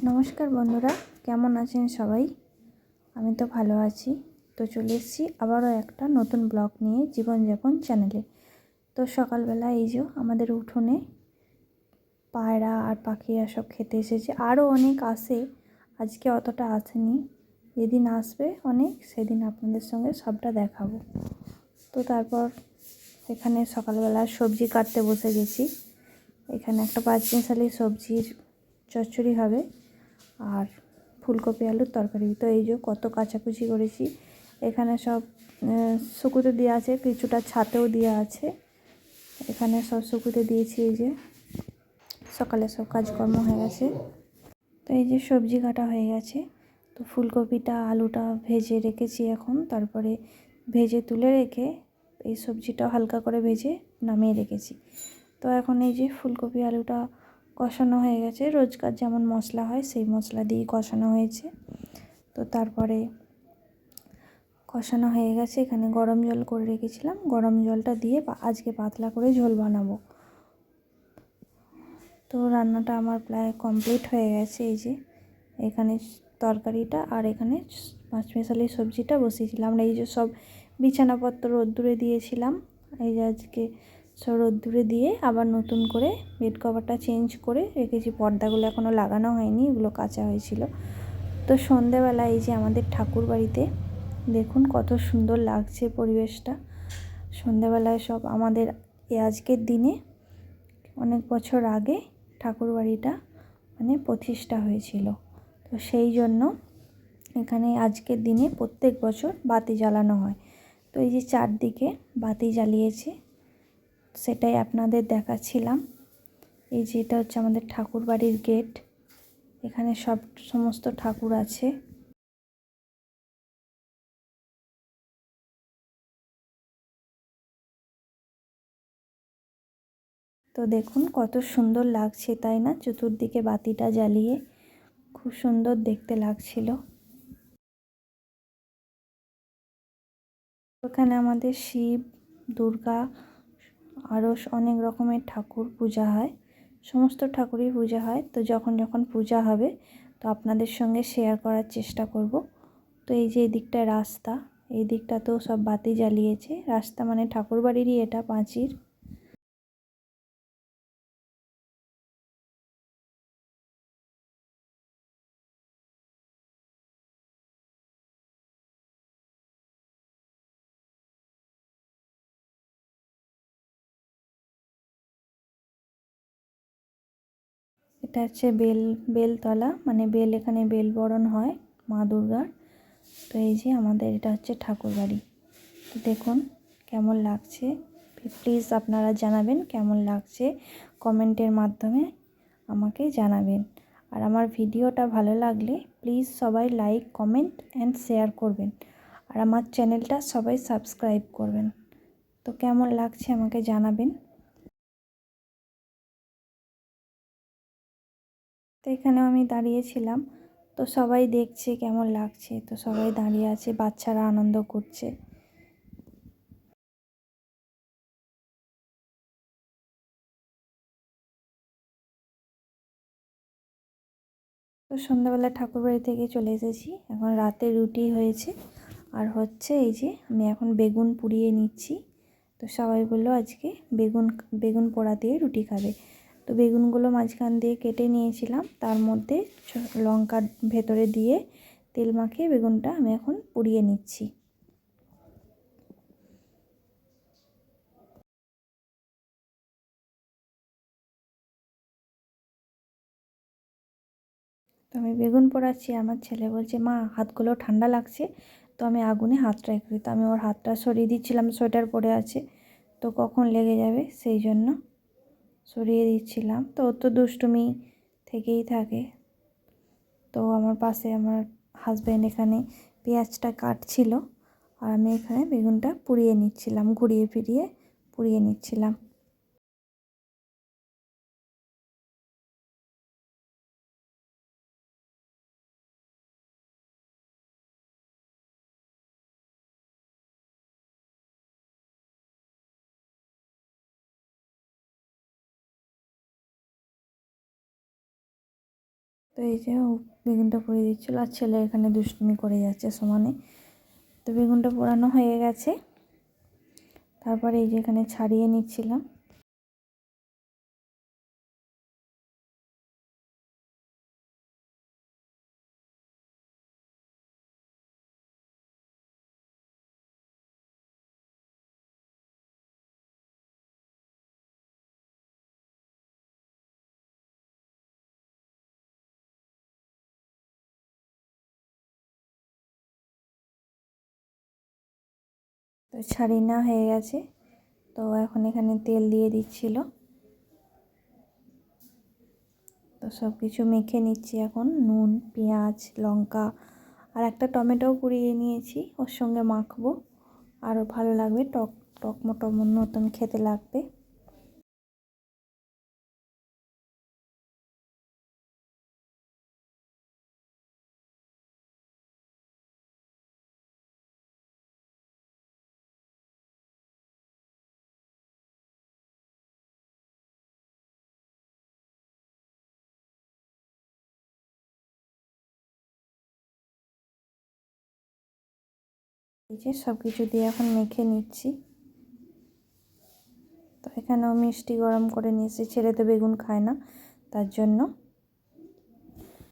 নমস্কার বন্ধুরা, কেমন আছেন সবাই? আমি তো ভালো আছি। তো চলে এসেছি আবারও একটা নতুন ব্লগ নিয়ে জীবনযাপন চ্যানেলে। তো সকালবেলা এই যে আমাদের উঠোনে পায়রা আর পাখিরা সব খেতে এসেছে। আরও অনেক আসে, আজকে অতটা আসেনি। যেদিন আসবে অনেক সেদিন আপনাদের সঙ্গে সবটা দেখাবো। তো তারপর এখানে সকালবেলা সবজি কাটতে বসে গেছি। এখানে একটা পাঁচমিশালি সবজির চচ্চড়ি হবে আর ফুলকপি আলুর তরকারি। তো এই যে কত কাচাকুচি করেছি। এখানে সব শুকুতে দেওয়া আছে, কিছুটা ছাতেও দেওয়া আছে। এখানে সব শুকুতে দিয়েছি। এই যে সকালে সব কাজকর্ম হয়ে গেছে। তো এই যে সবজি কাটা হয়ে গেছে। তো ফুলকপিটা আলুটা ভেজে রেখেছি এখন। তারপরে ভেজে তুলে রেখে এই সবজিটা হালকা করে ভেজে নামিয়ে রেখেছি। তো এখন এই যে ফুলকপি আলুটা কষানো হয়ে গেছে। রোজকার যেমন মশলা হয় সেই মশলা দিয়ে কষানো হয়েছে। তো তারপরে কষানো হয়ে গেছে। এখানে গরম জল করে রেখেছিলাম, গরম জলটা দিয়ে আজকে পাতলা করে ঝোল বানাবো। তো রান্নাটা আমার প্রায় কমপ্লিট হয়ে গেছে। এই যে এখানে তরকারিটা আর এখানে পাঁচমিশালি সবজিটা বসিয়েছিলাম। আমরা এই যে সব বিছানাপত্র রোদ্দুরে দিয়েছিলাম। এই যে আজকে সব রোদ্দুরে দিয়ে আবার নতুন করে বেড কভারটা চেঞ্জ করে রেখেছি। পর্দাগুলো এখনও লাগানো হয়নি, এগুলো কাঁচা হয়েছিল। তো সন্ধেবেলা এই যে আমাদের ঠাকুর বাড়িতে দেখুন কত সুন্দর লাগছে পরিবেশটা। সন্ধেবেলায় সব আমাদের আজকের দিনে অনেক বছর আগে ঠাকুর বাড়িটা প্রতিষ্ঠা হয়েছিল। তো সেই জন্য এখানে আজকের দিনে প্রত্যেক বছর বাতি জ্বালানো হয়। তো এই যে চারদিকে বাতি জ্বালিয়েছে, সেটাই আপনাদের দেখাচ্ছিলাম। এই যে এটা হচ্ছে আমাদের ঠাকুর বাড়ির গেট। এখানে সমস্ত ঠাকুর আছে। তো দেখুন কত সুন্দর লাগছে, তাই না? চতুর্দিকে বাতিটা জ্বালিয়ে খুব সুন্দর দেখতে লাগছিল। ওখানে আমাদের শিব, দুর্গা আরও অনেক রকমের ঠাকুর পূজা হয়। সমস্ত ঠাকুরই পূজা হয়। তো যখন যখন পূজা হবে তো আপনাদের সঙ্গে শেয়ার করার চেষ্টা করব। তো এই যে এই দিকটায় রাস্তা, এই দিকটাতেও সব বাতি জ্বালিয়েছে। রাস্তা ঠাকুর বাড়িরই এটা পাঁচির। এটা হচ্ছে বেলতলা, বেল, এখানে বেল বরণ হয় মা দুর্গার। তো এই যে আমাদের এটা হচ্ছে ঠাকুর বাড়ি। তো দেখুন কেমন লাগছে, প্লিজ আপনারা জানাবেন কেমন লাগছে, কমেন্টের মাধ্যমে আমাকে জানাবেন। আর আমার ভিডিওটা ভালো লাগলে প্লিজ সবাই লাইক, কমেন্ট অ্যান্ড শেয়ার করবেন। আর আমার চ্যানেলটা সবাই সাবস্ক্রাইব করবেন। তো কেমন লাগছে আমাকে জানাবেন। তো এখানেও আমি দাঁড়িয়েছিলাম। তো সবাই দেখছে কেমন লাগছে। তো সবাই দাঁড়িয়ে আছে, বাচ্চারা আনন্দ করছে। তো সন্ধ্যাবেলা ঠাকুরবাড়ি থেকে চলে এসেছি। এখন রাতে রুটি হয়েছে আর হচ্ছে এই যে আমি এখন বেগুন পুড়িয়ে নিচ্ছি। তো সবাই বললো আজকে বেগুন পোড়া দিয়ে রুটি খাবে। তো বেগুনগুলো মাঝখান দিয়ে কেটে নিয়েছিলাম, তার মধ্যে লঙ্কা ভেতরে দিয়ে তেল মাখিয়ে বেগুনটা আমি এখন পুড়িয়ে নিচ্ছি। তো আমি বেগুন পোড়াচ্ছি, আমার ছেলে বলছে মা হাতগুলো ঠান্ডা লাগছে। তো আমি আগুনে হাতটা করি। তো আমি ওর হাতটা সরিয়ে দিচ্ছিলাম, সোয়েটার পরে আছে তো কখন লেগে যাবে সেই জন্য সরিয়ে দিচ্ছিলাম। তো ও তো দুষ্টুমি থেকেই থাকে। তো আমার পাশে আমার হাজব্যান্ড এখানে পেঁয়াজটা কাটছিল আর আমি এখানে বেগুনটা পুড়িয়ে নিচ্ছিলাম, ঘুরিয়ে ফিরিয়ে পুড়িয়ে নিচ্ছিলাম। তো এই যে ও বেগুনটা পুড়িয়ে দিচ্ছিলো, আর ছেলে এখানে দুষ্টুমি করে যাচ্ছে সমানে। তো বেগুনটা পোড়ানো হয়ে গেছে। তারপরে এই যে এখানে ছাড়িয়ে নিচ্ছিলাম। তো ছাড়িয়ে নেওয়া হয়ে গেছে। তো এখন এখানে তেল দিয়ে দিচ্ছিল। তো সব কিছু মেখে নিচ্ছি এখন, নুন, পেঁয়াজ, লঙ্কা আর একটা টমেটোও কুড়িয়ে নিয়েছি, ওর সঙ্গে মাখবো, আরও ভালো লাগবে, টক টক মতন খেতে লাগবে। এই যে সব কিছু দিয়ে এখন মেখে নিচ্ছি। তো এখানেও মিষ্টি গরম করে নিয়েছি, ছেলে তো বেগুন খায় না, তার জন্য